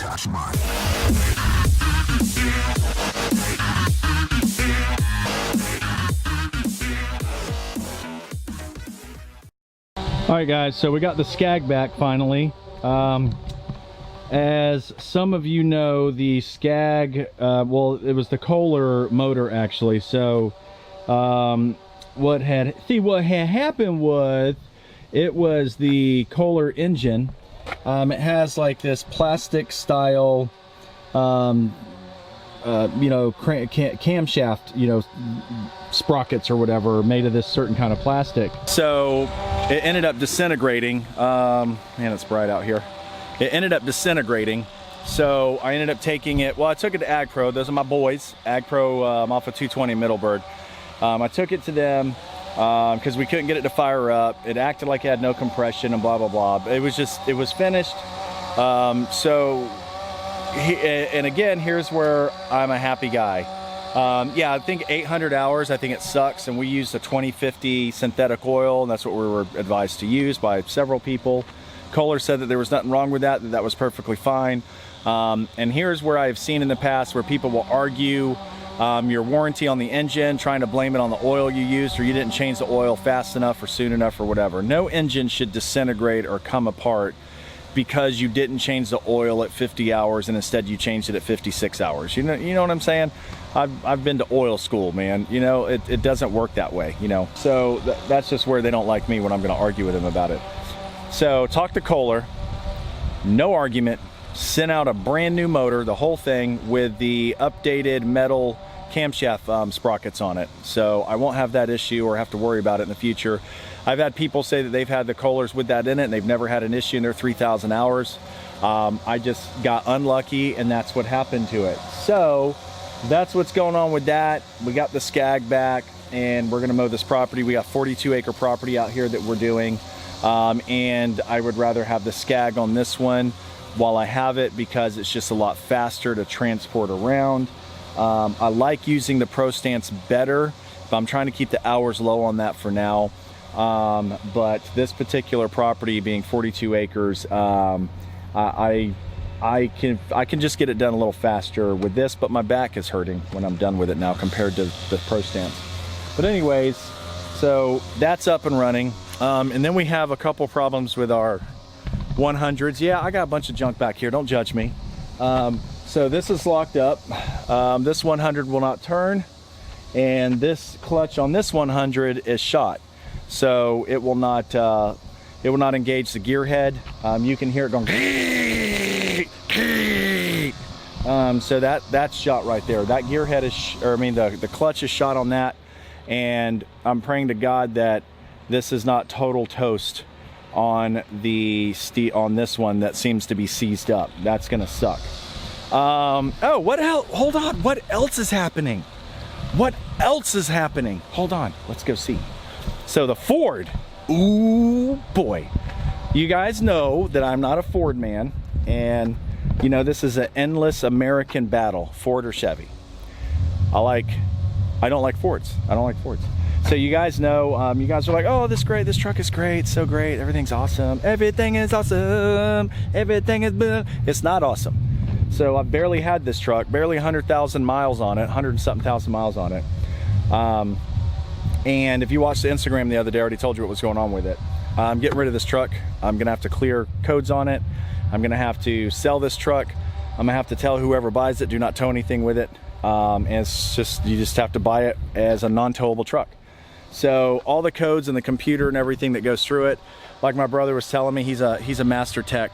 GreenTouch Month. All right, guys, so we got the Scag back finally. As some of you know, the Scag, well, it was the Kohler motor actually. So what had happened was it was the Kohler engine. It has like this plastic style you know, camshaft, you know, sprockets or whatever, made of this certain kind of plastic. So it ended up disintegrating. Man, it's bright out here. It ended up disintegrating. So I ended up taking it, well, I took it to Ag Pro. Those are my boys, Ag Pro. I'm off of 220 Middleburg. I took it to them because we couldn't get it to fire up. It acted like it had no compression and blah, blah, blah. It was just, it was finished. And again, here's where I'm a happy guy. Yeah, I think 800 hours, I think it sucks. And we used a 2050 synthetic oil, and that's what we were advised to use by several people. Kohler said that there was nothing wrong with that, that was perfectly fine. And here's where I've seen in the past where people will argue your warranty on the engine, trying to blame it on the oil you used, or you didn't change the oil fast enough or soon enough or whatever. No engine should disintegrate or come apart because you didn't change the oil at 50 hours and instead you changed it at 56 hours. You know what I'm saying? I've been to oil school, man. You know, it doesn't work that way, you know. So that's just where they don't like me when I'm gonna argue with them about it. So talk to Kohler, no argument, sent out a brand new motor, the whole thing with the updated metal camshaft sprockets on it. So I won't have that issue or have to worry about it in the future. I've had people say that they've had the Kohlers with that in it and they've never had an issue in their 3,000 hours. I just got unlucky and that's what happened to it. So that's what's going on with that. We got the Scag back and we're gonna mow this property. We got 42-acre property out here that we're doing. And I would rather have the Scag on this one while I have it because it's just a lot faster to transport around. I like using the Pro Stance better, but I'm trying to keep the hours low on that for now. But this particular property being 42 acres, I can just get it done a little faster with this, but my back is hurting when I'm done with it now compared to the Pro Stance. But anyways, so that's up and running. And then we have a couple problems with our 100s. Yeah, I got a bunch of junk back here, don't judge me. So this is locked up. This 100 will not turn, and this clutch on this 100 is shot. So it will not engage the gear head. You can hear it going. So that's shot right there. That gear head is, the clutch is shot on that, and I'm praying to God that this is not total toast on the on this one that seems to be seized up. That's gonna suck. Oh, what else? Hold on. What else is happening? What else is happening? Hold on. Let's go see. So the Ford. Ooh boy. You guys know that I'm not a Ford man, and you know this is an endless American battle, Ford or Chevy. I don't like Fords. I don't like Fords. So you guys know, you guys are like, oh, this truck is great, so great, everything's awesome, everything is awesome, everything is good. It's not awesome. So I've barely had this truck, barely 100,000 miles on it, 100 and something thousand miles on it. And if you watched the Instagram the other day, I already told you what was going on with it. I'm getting rid of this truck. I'm gonna have to clear codes on it. I'm gonna have to sell this truck. I'm gonna have to tell whoever buys it, do not tow anything with it. And it's just, you just have to buy it as a non-towable truck. So all the codes and the computer and everything that goes through it, like my brother was telling me, he's a master tech.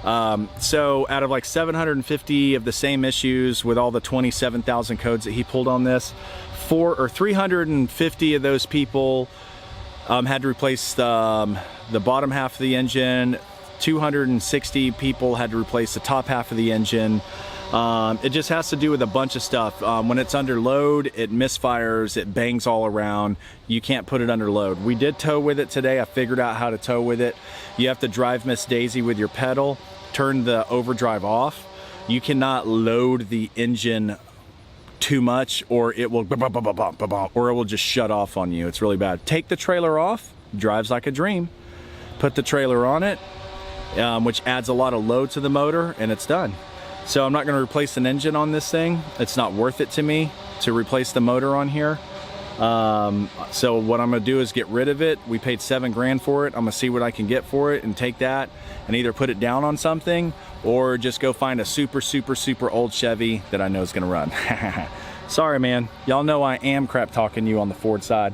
So out of like 750 of the same issues with all the 27,000 codes that he pulled on this, 350 of those people had to replace the bottom half of the engine. 260 people had to replace the top half of the engine. It just has to do with a bunch of stuff. When it's under load, it misfires, it bangs all around. You can't put it under load. We did tow with it today. I figured out how to tow with it. You have to drive Miss Daisy with your pedal, turn the overdrive off. You cannot load the engine too much or it will just shut off on you. It's really bad. Take the trailer off, drives like a dream. Put the trailer on it, which adds a lot of load to the motor, and it's done. So I'm not going to replace an engine on this thing. It's not worth it to me to replace the motor on here. So what I'm going to do is get rid of it. We paid $7 grand for it. I'm going to see what I can get for it and take that and either put it down on something or just go find a super old Chevy that I know is going to run. Sorry, man. Y'all know I am crap talking you on the Ford side.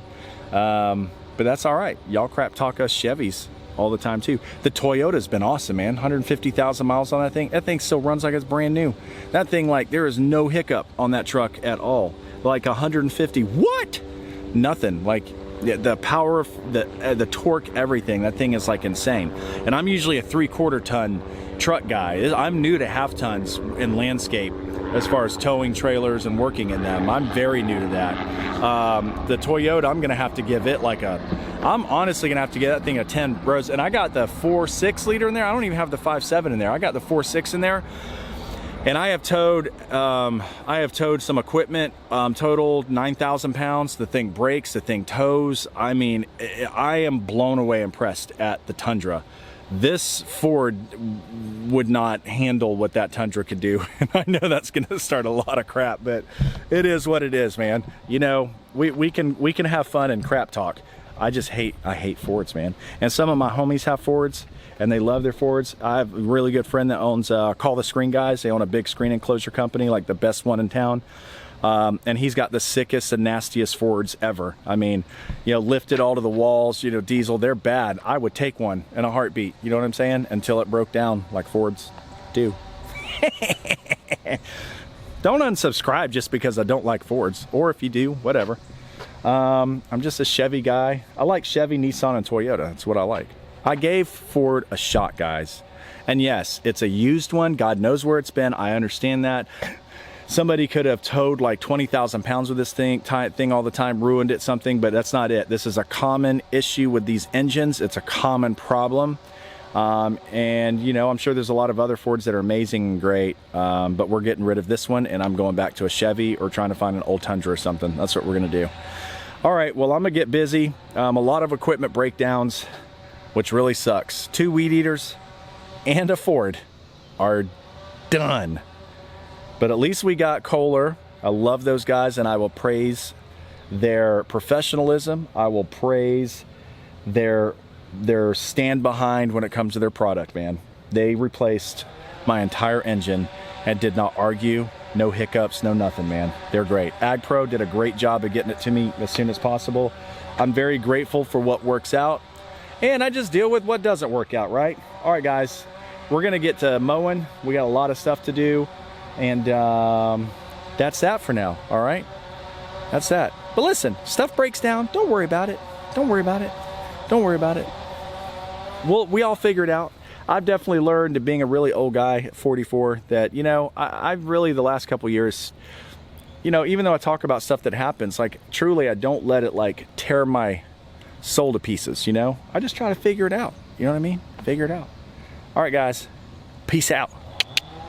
But that's all right. Y'all crap talk us Chevys all the time too. The Toyota's been awesome, man. 150,000 miles on that thing. That thing still runs like it's brand new. That thing, like, there is no hiccup on that truck at all. Like 150, what? Nothing. Like the power of the torque, everything. That thing is like insane. And I'm usually a 3/4 ton truck guy. I'm new to half tons in landscape as far as towing trailers and working in them. I'm very new to that. The Toyota, I'm gonna have to give it like I'm honestly gonna have to give that thing a 10 bros. And I got the 4.6 liter in there. I don't even have the 5.7 in there. I got the 4.6 in there. And I have towed some equipment, total 9,000 pounds. The thing brakes, the thing tows. I mean, I am blown away impressed at the Tundra. This Ford would not handle what that Tundra could do. And I know that's gonna start a lot of crap, but it is what it is, man. You know, we can have fun and crap talk. I hate Fords, man. And some of my homies have Fords and they love their Fords. I have a really good friend that owns Call the Screen Guys. They own a big screen enclosure company, like the best one in town. And he's got the sickest and nastiest Fords ever. I mean, you know, lifted all to the walls, you know, diesel, they're bad. I would take one in a heartbeat, you know what I'm saying? Until it broke down like Fords do. Don't unsubscribe just because I don't like Fords, or if you do, whatever. I'm just a Chevy guy. I like Chevy, Nissan, and Toyota. That's what I like. I gave Ford a shot, guys. And yes, it's a used one. God knows where it's been. I understand that. Somebody could have towed like 20,000 pounds with this thing all the time, ruined it something, but that's not it. This is a common issue with these engines. It's a common problem. And you know, I'm sure there's a lot of other Fords that are amazing and great, but we're getting rid of this one and I'm going back to a Chevy or trying to find an old Tundra or something. That's what we're gonna do. All right, well, I'm gonna get busy. A lot of equipment breakdowns, which really sucks. 2 weed eaters and a Ford are done. But at least we got Kohler. I love those guys and I will praise their professionalism. I will praise their stand behind when it comes to their product, man. They replaced my entire engine and did not argue, no hiccups, no nothing, man. They're great. AgPro did a great job of getting it to me as soon as possible. I'm very grateful for what works out, and I just deal with what doesn't work out, right? All right, guys, we're gonna get to mowing. We got a lot of stuff to do, and that's that for now, all right? That's that. But listen, stuff breaks down. Don't worry about it. Don't worry about it. Don't worry about it. We all figure it out. I've definitely learned, to being a really old guy at 44, that, you know, I've really, the last couple years, you know, even though I talk about stuff that happens, like, truly, I don't let it, like, tear my soul to pieces, you know? I just try to figure it out. You know what I mean? Figure it out. All right, guys. Peace out.